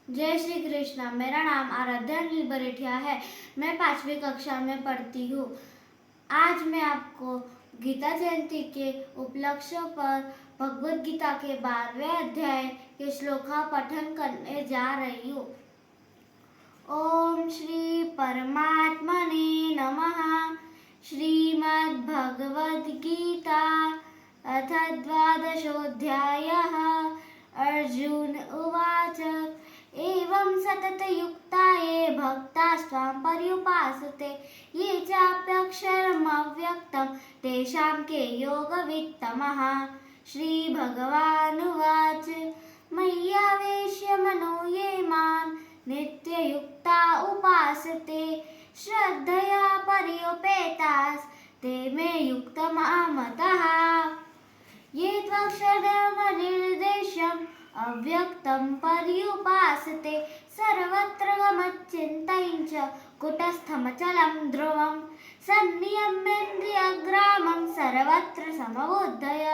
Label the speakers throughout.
Speaker 1: जय श्री कृष्ण। मेरा नाम आराध्या अनिल बरेठिया है। मैं 5वीं कक्षा में पढ़ती हूँ। आज मैं आपको गीता जयंती के उपलक्ष्य पर भगवद गीता के 12वें अध्याय के श्लोक का पठन करने जा रही हूँ। ओम श्री परमात्मने नमः। श्रीमद् भगवद गीता अथ 12ोऽध्यायः। अर्जुन उवाच एवं सततयुक्ता ये भक्तास्त्वां पर्युपासते ये चाप्यक्षरमव्यक्तं तेषां के योगवित्तमः। श्रीभगवानुवाच मय्यावेश्य मनो ये मां नित्ययुक्ता उपासते श्रद्धया पर्युपेतास् ते मे युक्तमामतः। ये त्वक्षरमनिर्देश्यम् अव्यक्तं पर्युपासते सर्वत्र गमच्चिन्तयं च कुटस्थमचलं ध्रुवं सन्नियम्येन्द्रियग्रामं सर्वत्र समबुद्धय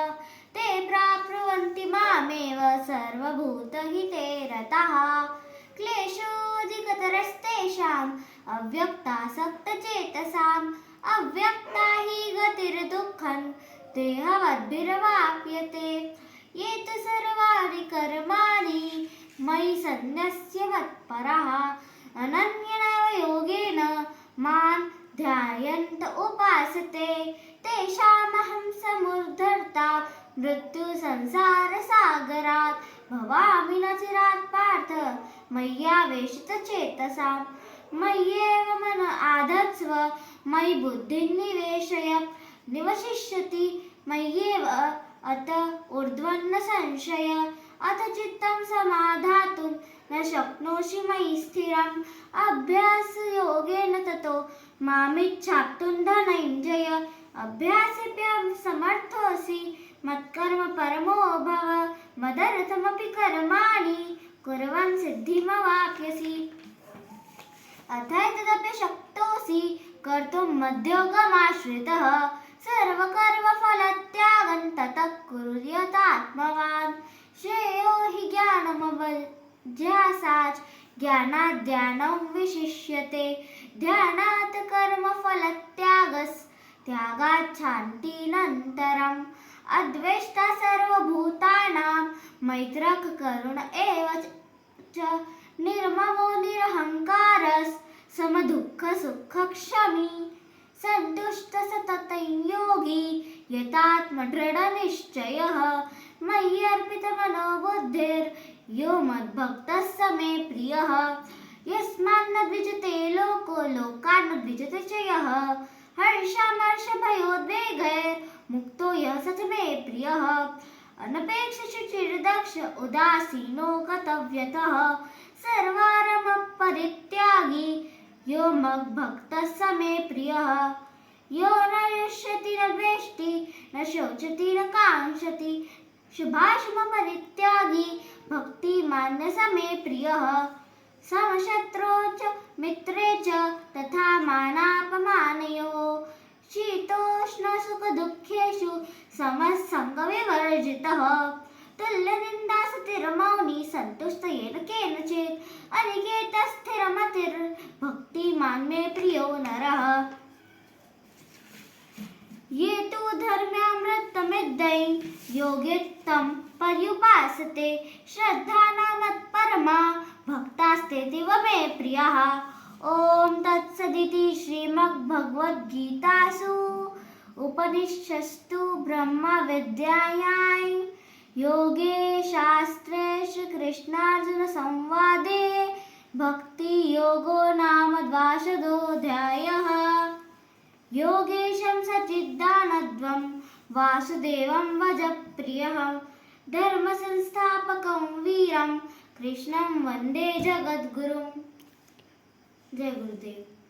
Speaker 1: ते प्राप्नुवन्ति मामेव सर्वभूतहिते रताः। क्लेशोऽधिकतरस्तेषाम् अव्यक्तासक्तचेतसाम् अव्यक्ता हि गतिर्दुःखं देहवद्भिरवाप्यते। ये तु सर्वाणि कर्माणि मयि सन्न्यस्य मत्पराः अनन्येनैव योगेन मां ध्यायन्त उपासते तेषामहं समुद्धर्ता मृत्युसंसारसागरात् भवामि न चिरात् पार्थ मय्यावेशितचेतसां। मय्येव मन आधत्स्व मयि बुद्धिं निवेशय निवशिष्यति मय्येव अत ऊर्ध्वं संशय। अथ चित्तं समाधातुं न शक्नोषि मयि स्थिरम् अभ्यासयोगेन ततो मामिच्छाप्तुं धनञ्जय। अभ्यासेऽप्यसमर्थोऽसि मत्कर्म परमो भव मदर्थमपि कर्माणि कुर्वन् सिद्धिमवाप्स्यसि। अथैतदप्यशक्तोऽसि कर्तुं मद्योगमाश्रितः सर्वकर्मफलत्यागं ततः कुरु यतात्मवान्। श्रेयो हि ज्ञानमभ्यासाच् ज्ञानात् ज्ञानं विशिष्यते ध्यानात् कर्मफलत्यागात् शान्तिरनन्तरम्। अद्वेष्टा सर्वभूतानां मैत्रः करुण एव च निर्ममो निरहङ्कारः समदुःखसुखक्षमी सन्तुष्ट सततं योगी यतात्मदृढनिश्चयः। मय्यर्पितमनो बुद्धिर्यो मद्भक्तः स मे प्रियः। यस्मान्न द्विजते लोको लोकान् न द्विजते च यः हर्षामर्षभयोद्वेगैर्मुक्तो यः स च मे प्रियः। अनपेक्षशुचिर्दक्ष उदासीनो गतव्यतः सर्वारम्भपरित्यागी यो मद्भक्तः स मे प्रियः। यो न युष्यति न द्वेष्टि न शोचति न काङ्क्षति शुभाशुभपरित्यागी भक्तिमान् स मे प्रियः। समशत्रौ च मित्रे च तथा मानापमानयोः शीतोष्णसुखदुःखेषु समः सङ्गविवर्जितः। तुल्यनिन्दास्तुतिर्मौनी सन्तुष्ट येन केनचित् अनिकेतस्थिरमतिर्भक्तिमान् मे प्रियो नरः। ये तु धर्म्यामृतमिद्धं योगयुक्तं पर्युपासते श्रद्धाना मत्परमा भक्तास्तेतीव मे प्रियाः। ॐ तत्सदिति श्रीमद्भगवद्गीतासु उपनिषत्सु ब्रह्मविद्यायां योगे शास्त्रे श्रीकृष्णार्जुनसंवादे भक्तियोगो नाम 12ोऽध्यायः। योगेशं सच्चिदानन्दं वासुदेवं भजप्रियः धर्मसंस्थापकं वीरं कृष्णं वन्दे जगद्गुरुं। जय गुरुदेव।